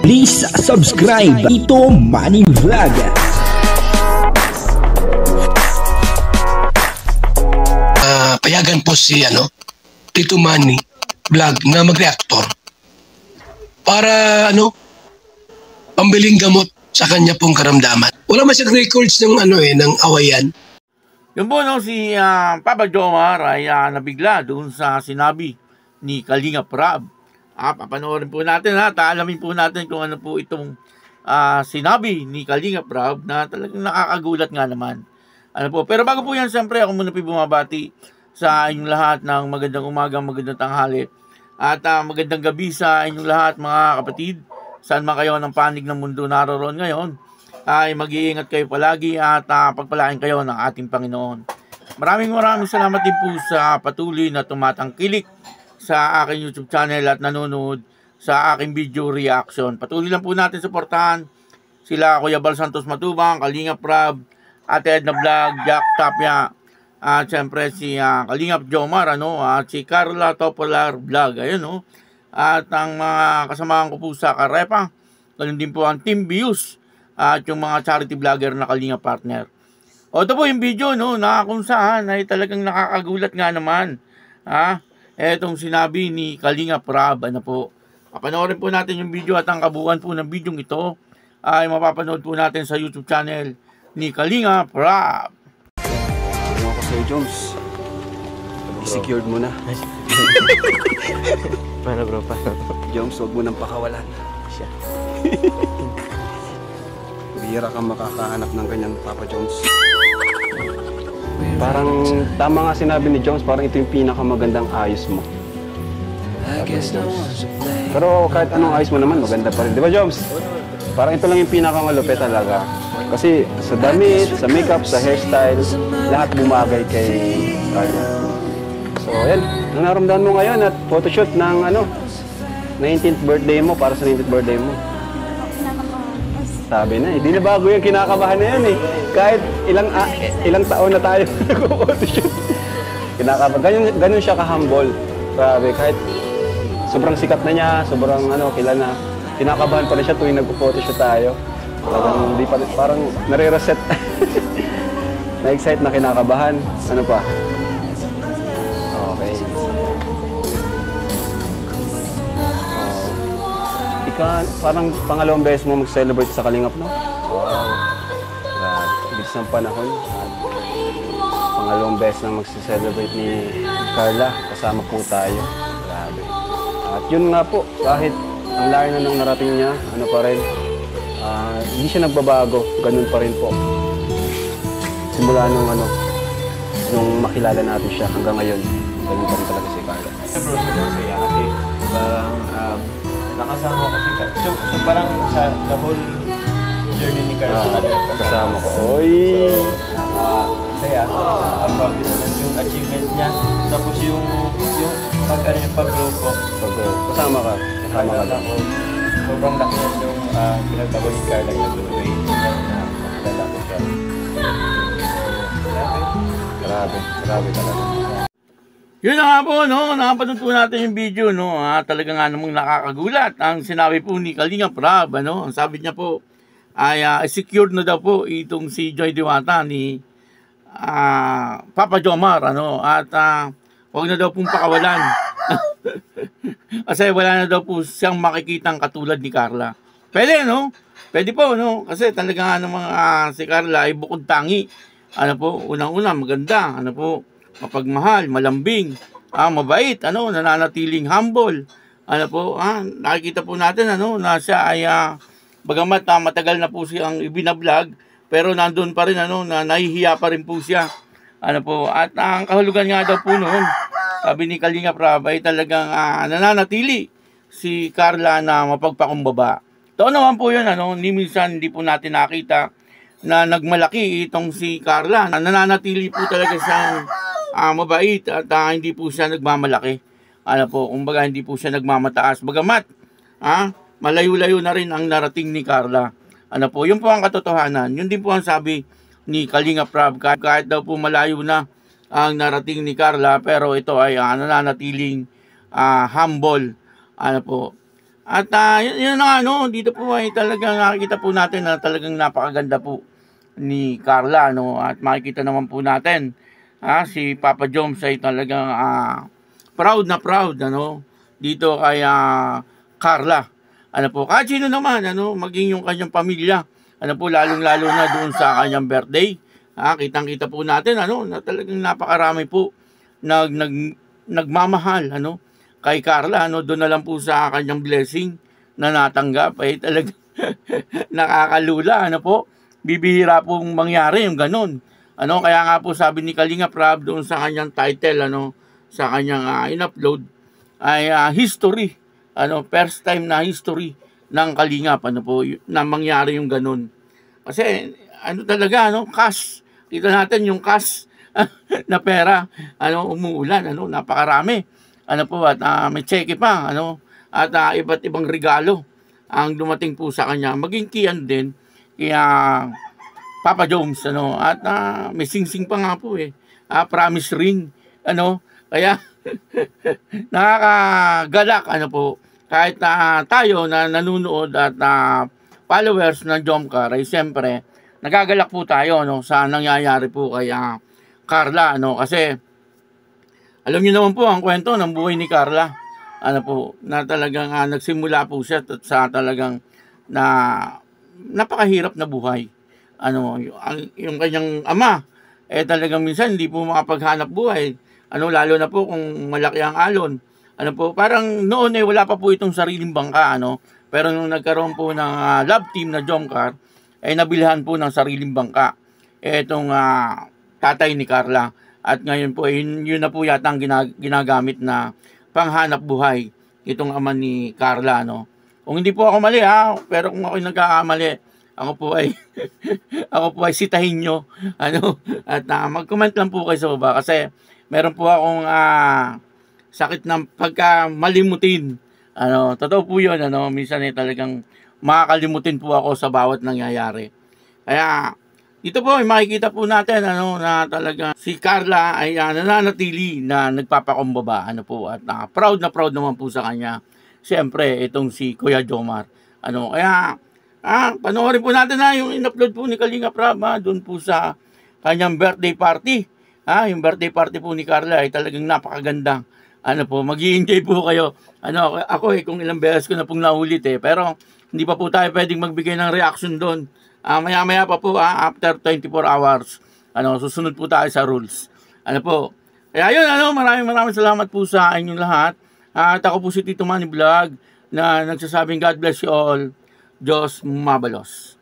Please subscribe Ito Manny Vlog. Payagan po si Tito Manny Vlog na mag-reactor para pambiling gamot sa kanya pong karamdaman. Wala man siyang records ng ng awayan. Yung po si Papa Jomar ay nabigla doon sa sinabi ni Kalinga Prab. Papanoorin po natin alamin po natin kung ano po itong sinabi ni Kalinga Prab na talagang nakakagulat nga naman. Pero bago po yan, siyempre ako muna po bumabati sa inyong lahat ng magandang umaga, magandang tanghali at magandang gabi sa inyong lahat mga kapatid. Saan man kayo ng panig ng mundo naroon ngayon, ay mag-iingat kayo palagi at pagpalain kayo ng ating Panginoon. Maraming salamat din po sa patuloy na tumatangkilik sa aking YouTube channel at nanonood sa aking video reaction. Patuloy lang po natin suportahan sila Kuya Bal Santos Matubang, Kalinga Prab, Ate Edna Vlog, Jack Tapia, at siyempre si Kalinga Jomar, at si Carla Topolar Vlog, at ang mga kasamahan ko po sa Karepa, ganun din po ang Team Views, at yung mga charity vlogger na Kalinga partner. Ito po yung video, na kung saan ay talagang nakakagulat nga naman, etong sinabi ni Kalinga Prab, Papanoorin po natin yung video at ang kabuuan po ng video ito ay mapapanood po natin sa YouTube channel ni Kalinga Prab. Ano ako sa'yo, Jones? I-secured mo na. Paano bro, paano? Jones, huwag mo nang pakawalan. Siya. Bihira kang makakahanap ng ganyan, Papa Jones. Parang tama nga sinabi ni Jones, parang ito yung pinakamagandang ayos mo. Pero kahit anong ayos mo naman, maganda pa rin. Di ba, Jones? Parang ito lang yung pinakamalupit talaga. Kasi sa damit, sa makeup, sa hairstyle, lahat bumagay kay Carla. So, ayan. Ang naramdaman mo ngayon at photoshoot ng 19th birthday mo, para sa 19th birthday mo. Sabi na, hindi na bago yung kinakabahan na yan Kahit ilang taon na tayo nag-photoshoot. Kinakabahan. Ganun siya ka-humble. Grabe, kahit sobrang sikat na niya, sobrang kilala na. Kinakabahan pa rin siya tuwing nag-photoshoot tayo. Parang nare-reset. Na-excite na kinakabahan. Ano pa? Okay. Parang pangalawang beses mo mag-celebrate sa Kalingap, no? Wow. Bilis ng panahon. Pangalawang beses na mag-celebrate ni Carla. Kasama po tayo. Grabe. At yun nga po, kahit ang layo na nang narating niya, pa rin, hindi siya nagbabago. Ganun pa rin po. Simula nung makilala natin siya hanggang ngayon, ganun pa rin talaga si Carla. Bro, masaya kasi parang nakasama ko si Carla. So parang sa the whole journey ni Carla kasama ko. Oy! Masaya. Proud din naman yung achievement niya. Tapos yung pag-grow ko. Kasama ka. Kasama ka. Sobrang laki yan yung pinagbago ni Carla yung way na nakilala ko siya. Grabe talaga. Yun na nga po, nakapanood po natin yung video, talaga nga namang nakakagulat. Ang sinabi po ni Kalinga Prab, ang sabi niya po, ay secured na daw po itong si Joy Diwata ni Papa Jomar, at huwag na daw pong pakawalan. Kasi wala na daw po siyang makikitang katulad ni Carla. Pwede, Pwede po, Kasi talaga nga namang si Carla ay bukod tangi. Unang-una, maganda, mapagmahal, malambing, mabait, nananatiling humble. Nakikita po natin, na siya ay, bagamat matagal na po siyang ibinablog, pero nandun pa rin, na nahihiya pa rin po siya. At ang kahulugan nga daw po noon, sabi ni Kalinga Prab, ay talagang nananatili si Carla na mapagpakumbaba. Ito naman po yun, ni minsan hindi po natin nakita na nagmalaki itong si Carla. Nananatili po talaga siyang mabait at hindi po siya nagmamalaki. Kumbaga hindi po siya nagmamataas. Bagamat, malayo-layo na rin ang narating ni Carla. Yun po ang katotohanan. Yun din po ang sabi ni Kalinga Prab. Kahit daw po malayo na ang narating ni Carla, pero ito ay nananatiling humble. At yun na nga, no, dito po ay talagang nakikita po natin na talagang napakaganda po ni Carla, no, at makikita naman po natin si Papa Joms ay talagang proud na proud, ano, dito kay Carla. Ano po, kahit sino naman, ano, maging yung kanyang pamilya, ano po, lalong-lalo na doon sa kanyang birthday. Kitang-kita po natin, ano, na talagang napakarami po nagmamahal, ano, kay Carla, ano, doon na lang po sa kanyang blessing na natanggap, ay talagang nakakalula, ano po, bibihira pong mangyari yung ganun. Ano, kaya nga po sabi ni Kalinga Prab doon sa kanyang title, ano, sa kanyang in-upload, ay history, ano, first time na history ng Kalingap, ano po, na mangyari yung ganun. Kasi, ano talaga, ano, cash, kita natin yung cash na pera, ano, umuulan, ano, napakarami. Ano po, at may cheque pa, ano, at iba't ibang regalo ang dumating po sa kanya. Maging kiyan din kaya Papa Joms, ano, at may sing-sing pa nga po promise ring, ano, kaya nakakagalak, ano po, kahit tayo na nanunood at followers ng Jomcar ay siyempre nagagalak po tayo, no, sa nangyayari po kay Carla, ano, kasi alam niyo naman po ang kwento ng buhay ni Carla, ano po, na talagang nagsimula po siya sa talagang na napakahirap na buhay. Ano, yung kanyang ama, talagang minsan hindi po makapaghanap buhay. Ano, lalo na po kung malaki ang alon. Ano po, parang noon wala pa po itong sariling bangka, ano. Pero nung nagkaroon po ng love team na Jomcar, nabilhan po ng sariling bangka. Itong tatay ni Carla. At ngayon po, yun na po yata ang ginagamit na panghanap buhay itong ama ni Carla, no. Kung hindi po ako mali, pero kung ako'y nagkakamali, ako po ay sitahin nyo, ano, at mag-comment lang po kayo sa baba kasi meron po akong sakit ng pagkamalimutin. Ano, totoo po yun, ano, minsan talagang makakalimutin po ako sa bawat nangyayari. Kaya dito po ay makikita po natin, ano, na talaga si Carla ay nananatili na nagpapakumbaba, ano po, at proud na proud naman po sa kanya. Siyempre, itong si Kuya Jomar. Ano, kaya panoorin po natin yung in-upload po ni Kalinga Prab doon po sa kanyang birthday party. Yung birthday party po ni Carla ay talagang napakaganda. Ano po, mag-i-enjoy po kayo. Ano, ako kung ilang beses ko na pong naulit pero hindi pa po tayo pwedeng magbigay ng reaction doon. Maya-maya pa po, after 24 hours, ano, susunod po tayo sa rules. Ano po, kaya yun, ano, maraming salamat po sa inyong lahat. At ako po si Tito Manny Vlog na nagsasabing God bless you all. Diyos mabalos.